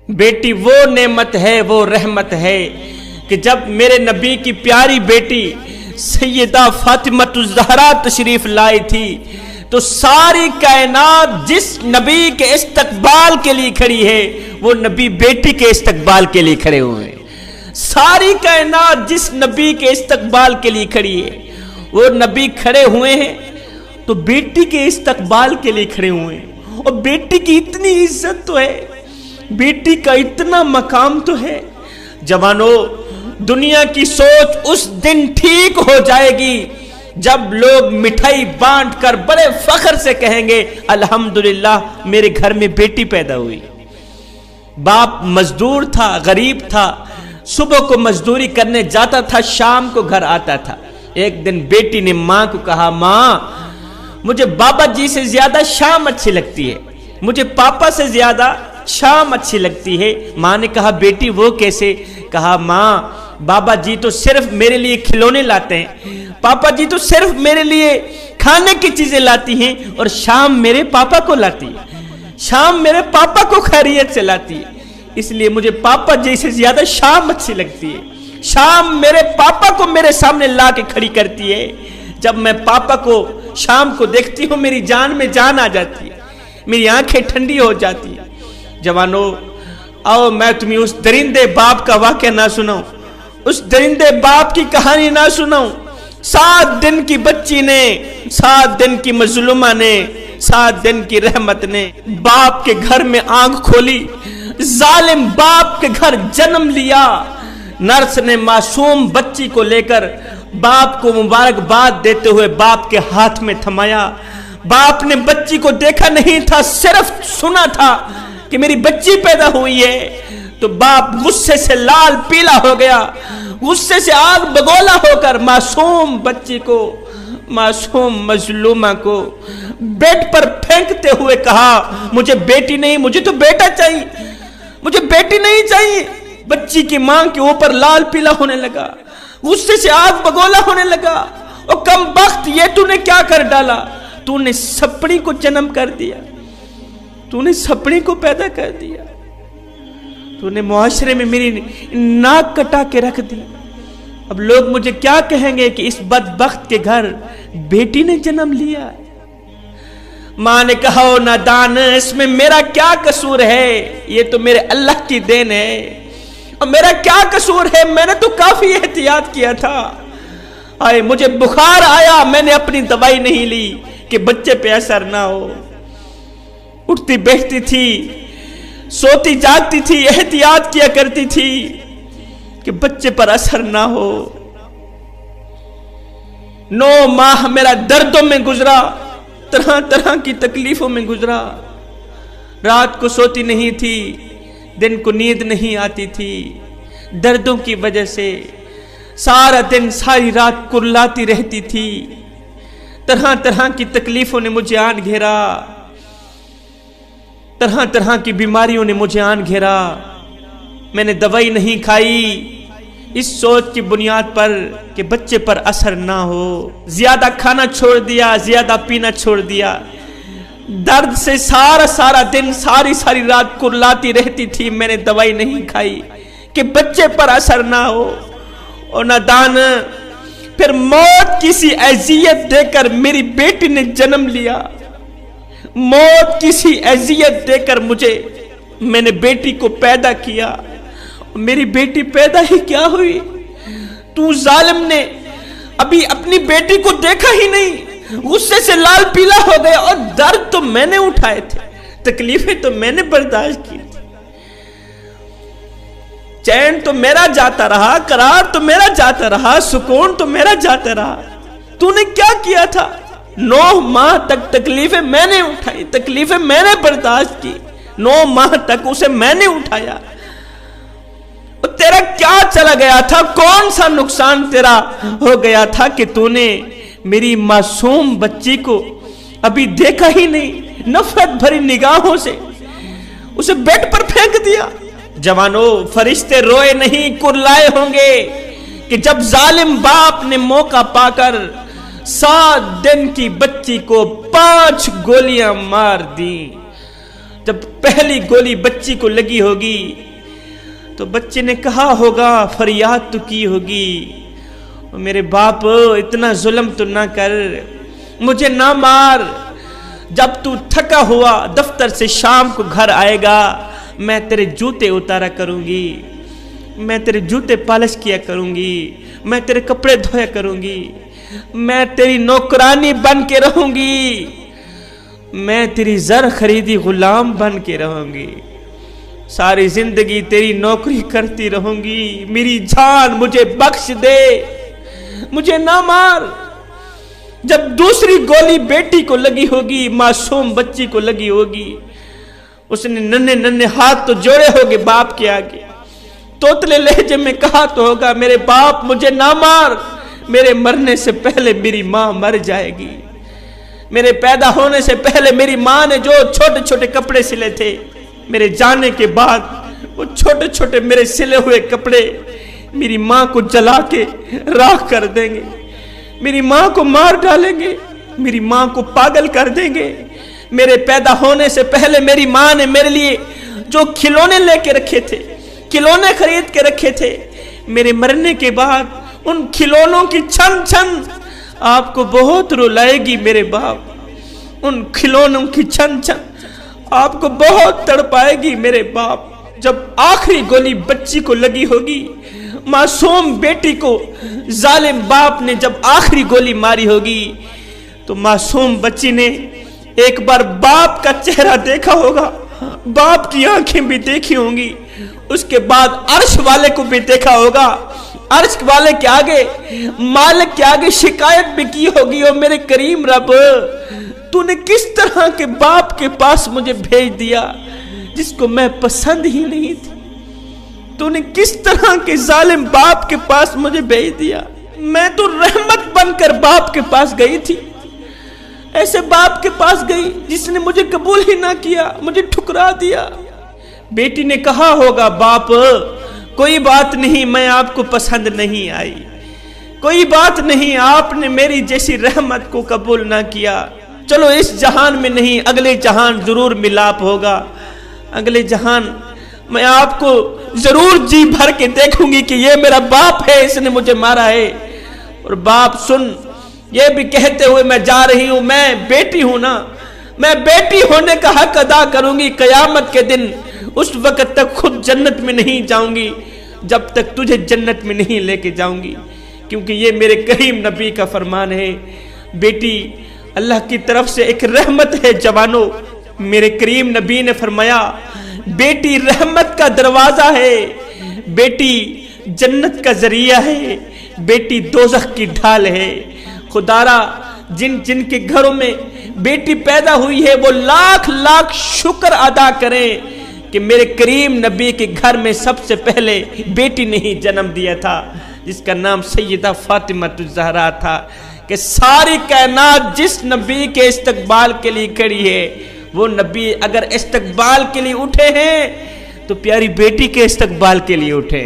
بیٹی وہ نعمت ہے، وہ رحمت ہے کہ جب میرے نبی کی پیاری بیٹی سیدہ فاطمہ الزہرا تشریف لائی تھی تو ساری کائنات جس نبی کے استقبال کے لیے کھڑی ہے وہ نبی بیٹی کے استقبال کے لیے کھڑے ہوئے ہیں۔ ساری کائنات جس نبی کے استقبال کے لیے کھڑی ہے وہ نبی کھڑے ہوئے ہیں تو بیٹی کے استقبال کے لیے کھڑے ہوئے ہیں۔ اور بیٹی کی اتنی عزت تو ہے، بیٹی کا اتنا مقام تو ہے۔ جوانوں، دنیا کی سوچ اس دن ٹھیک ہو جائے گی جب لوگ مٹھائی بانٹ کر بڑے فخر سے کہیں گے الحمدللہ میرے گھر میں بیٹی پیدا ہوئی۔ باپ مزدور تھا، غریب تھا، صبح کو مزدوری کرنے جاتا تھا، شام کو گھر آتا تھا۔ ایک دن بیٹی نے ماں کو کہا، ماں مجھے بابا جی سے زیادہ شام اچھی لگتی ہے، مجھے پاپا سے زیادہ شام اچھی لگتی ہے۔ ماں نے کہا بیٹی وہ کیسے؟ کہا ماں بابا جی تو صرف میرے لیے کھلونے لاتے ہیں، پاپا جی تو صرف میرے لیے کھانے کی چیزیں لاتی ہیں، اور شام میرے پاپا کو لاتی ہے، شام میرے پاپا کو خیریت سے لاتی ہے، اس لیے مجھے پاپا جی سے زیادہ شام اچھی لگتی ہے۔ شام میرے پاپا کو میرے سامنے لا کے کھڑی کرتی ہے، جب میں پاپا کو شام کو دیکھتی ہوں میری جان میں جان آ جاتی ہے، میری آنکھیں ٹھنڈی ہو جاتی ہیں۔ جوانوں، آؤ میں تمہیں اس درندے باپ کا واقعہ نہ سناؤں، اس درندے باپ کی کہانی نہ سناؤں۔ 7 دن کی بچی نے، 7 دن کی مظلومہ نے، 7 دن کی رحمت نے باپ کے گھر میں آنکھ کھولی، ظالم باپ کے گھر جنم لیا۔ نرس نے معصوم بچی کو لے کر باپ کو مبارکباد دیتے ہوئے باپ کے ہاتھ میں تھمایا۔ باپ نے بچی کو دیکھا نہیں تھا، صرف سنا تھا کہ میری بچی پیدا ہوئی ہے، تو باپ غصے سے لال پیلا ہو گیا، غصے سے آگ بگولا ہو کر معصوم بچی کو، معصوم مظلومہ کو بیڈ پر پھینکتے ہوئے کہا مجھے بیٹی نہیں، مجھے تو بیٹا چاہیے، مجھے بیٹی نہیں چاہیے۔ بچی کی ماں کے اوپر لال پیلا ہونے لگا، غصے سے آگ بگولا ہونے لگا۔ او کم بخت، یہ تو نے کیا کر ڈالا؟ تو نے سپڑی کو جنم کر دیا، تو نے سپڑی کو پیدا کر دیا، تو نے معاشرے میں میری ناک کٹا کے رکھ دی۔ اب لوگ مجھے کیا کہیں گے کہ اس بدبخت کے گھر بیٹی نے جنم لیا۔ ماں نے کہا او نادان، اس میں میرا کیا قصور ہے؟ یہ تو میرے اللہ کی دین ہے، اور میرا کیا قصور ہے؟ میں نے تو کافی احتیاط کیا تھا، آئے مجھے بخار آیا، میں نے اپنی دوائی نہیں لی کہ بچے پہ اثر نہ ہو۔ اٹھتی بیٹھتی تھی، سوتی جاگتی تھی، احتیاط کیا کرتی تھی کہ بچے پر اثر نہ ہو۔ 9 ماہ میرا دردوں میں گزرا، طرح طرح کی تکلیفوں میں گزرا۔ رات کو سوتی نہیں تھی، دن کو نیند نہیں آتی تھی، دردوں کی وجہ سے سارا دن ساری رات کرلاتی رہتی تھی۔ طرح طرح کی تکلیفوں نے مجھے آن گھیرا، طرح طرح کی بیماریوں نے مجھے آن گھیرا۔ میں نے دوائی نہیں کھائی اس سوچ کی بنیاد پر کہ بچے پر اثر نہ ہو۔ زیادہ کھانا چھوڑ دیا، زیادہ پینا چھوڑ دیا، درد سے سارا دن ساری رات کرلاتی رہتی تھی۔ میں نے دوائی نہیں کھائی کہ بچے پر اثر نہ ہو۔ اور نادان، پھر موت کسی اذیت دے کر میری بیٹی نے جنم لیا، موت کسی اذیت دے کر میں نے بیٹی کو پیدا کیا۔ میری بیٹی پیدا ہی کیا ہوئی؟ تو ظالم نے ابھی اپنی بیٹی کو دیکھا ہی نہیں، غصے سے لال پیلا ہو گیا، اور درد تو میں نے اٹھائے تھے، تکلیفیں تو میں نے برداشت کی تھی، چین تو میرا جاتا رہا، قرار تو میرا جاتا رہا، سکون تو میرا جاتا رہا۔ تو نے کیا کیا تھا؟ 9 ماہ تک تکلیفیں میں نے اٹھائی، تکلیفیں میں نے برداشت کی، 9 ماہ تک اسے میں نے اٹھایا۔ تیرا کیا چلا گیا تھا؟ کون سا نقصان تیرا ہو گیا تھا کہ تو نے میری معصوم بچی کو ابھی دیکھا ہی نہیں، نفرت بھری نگاہوں سے اسے بیڈ پر پھینک دیا؟ جوانوں، فرشتے روئے نہیں کرلائے ہوں گے کہ جب ظالم باپ نے موقع پا کر 7 دن کی بچی کو 5 گولیاں مار دیں۔ جب پہلی گولی بچی کو لگی ہوگی تو بچے نے کہا ہوگا، فریاد تو کی ہوگی، میرے باپ اتنا ظلم تو نہ کر، مجھے نہ مار، جب تو تھکا ہوا دفتر سے شام کو گھر آئے گا میں تیرے جوتے اتارا کروں گی، میں تیرے جوتے پالش کیا کروں گی، میں تیرے کپڑے دھویا کروں گی، میں تیری نوکرانی بن کے رہوں گی، میں تیری زر خریدی غلام بن کے رہوں گی، ساری زندگی تیری نوکری کرتی رہوں گی، میری جان مجھے بخش دے، مجھے نہ مار۔ جب دوسری گولی بیٹی کو لگی ہوگی، معصوم بچی کو لگی ہوگی، اس نے ننھے ننھے ہاتھ تو جوڑے ہوگے باپ کے آگے، توتلے لہجے میں کہا تو ہوگا، میرے باپ مجھے نہ مار، میرے مرنے سے پہلے میری ماں مر جائے گی، میرے پیدا ہونے سے پہلے میری ماں نے جو چھوٹے چھوٹے کپڑے سلے تھے، میرے جانے کے بعد وہ چھوٹے چھوٹے میرے سلے ہوئے کپڑے میری ماں کو جلا کے راکھ کر دیں گے، میری ماں کو مار ڈالیں گے، میری ماں کو پاگل کر دیں گے۔ میرے پیدا ہونے سے پہلے میری ماں نے میرے لیے جو کھلونے لے کے رکھے تھے، کھلونے خرید کے رکھے تھے، میرے مرنے کے بعد ان کھلونوں کی چھن چھن آپ کو بہت رلائے گی میرے باپ، ان کھلونوں کی چھن چھن آپ کو بہت تڑپائے گی میرے باپ۔ جب آخری گولی بچی کو لگی ہوگی، معصوم بیٹی کو ظالم باپ نے جب آخری گولی ماری ہوگی تو معصوم بچی نے ایک بار باپ کا چہرہ دیکھا ہوگا، باپ کی آنکھیں بھی دیکھی ہوں گی، اس کے بعد عرش والے کو بھی دیکھا ہوگا، عرش والے کے آگے مالک کے آگے شکایت بھی کی ہوگی، اور میرے کریم رب تو نے کس طرح کے باپ کے پاس مجھے بھیج دیا جس کو میں پسند ہی نہیں تھی، تو نے کس طرح کے ظالم باپ کے پاس مجھے بھیج دیا، میں تو رحمت بن کر باپ کے پاس گئی تھی، ایسے باپ کے پاس گئی جس نے مجھے قبول ہی نہ کیا، مجھے ٹھکرا دیا۔ بیٹی نے کہا ہوگا، باپ کوئی بات نہیں، میں آپ کو پسند نہیں آئی، کوئی بات نہیں، آپ نے میری جیسی رحمت کو قبول نہ کیا، چلو اس جہان میں نہیں اگلے جہان ضرور ملاپ ہوگا، اگلے جہان میں آپ کو ضرور جی بھر کے دیکھوں گی کہ یہ میرا باپ ہے، اس نے مجھے مارا ہے۔ اور باپ سن، یہ بھی کہتے ہوئے میں جا رہی ہوں، میں بیٹی ہوں نا، میں بیٹی ہونے کا حق ادا کروں گی قیامت کے دن، اس وقت تک خود جنت میں نہیں جاؤں گی جب تک تجھے جنت میں نہیں لے کے جاؤں گی، کیونکہ یہ میرے کریم نبی کا فرمان ہے۔ بیٹی اللہ کی طرف سے ایک رحمت ہے جوانوں، میرے کریم نبی نے فرمایا بیٹی رحمت کا دروازہ ہے، بیٹی جنت کا ذریعہ ہے، بیٹی دوزخ کی ڈھال ہے۔ خدارا جن جن کے گھروں میں بیٹی پیدا ہوئی ہے وہ لاکھ لاکھ شکر ادا کریں کہ میرے کریم نبی کے گھر میں سب سے پہلے بیٹی نے ہی جنم دیا تھا، جس کا نام سیدہ فاطمہ الزہرا تھا، کہ ساری کائنات جس نبی کے استقبال کے لیے کھڑی ہے، وہ نبی اگر استقبال کے لیے اٹھے ہیں تو پیاری بیٹی کے استقبال کے لیے اٹھے۔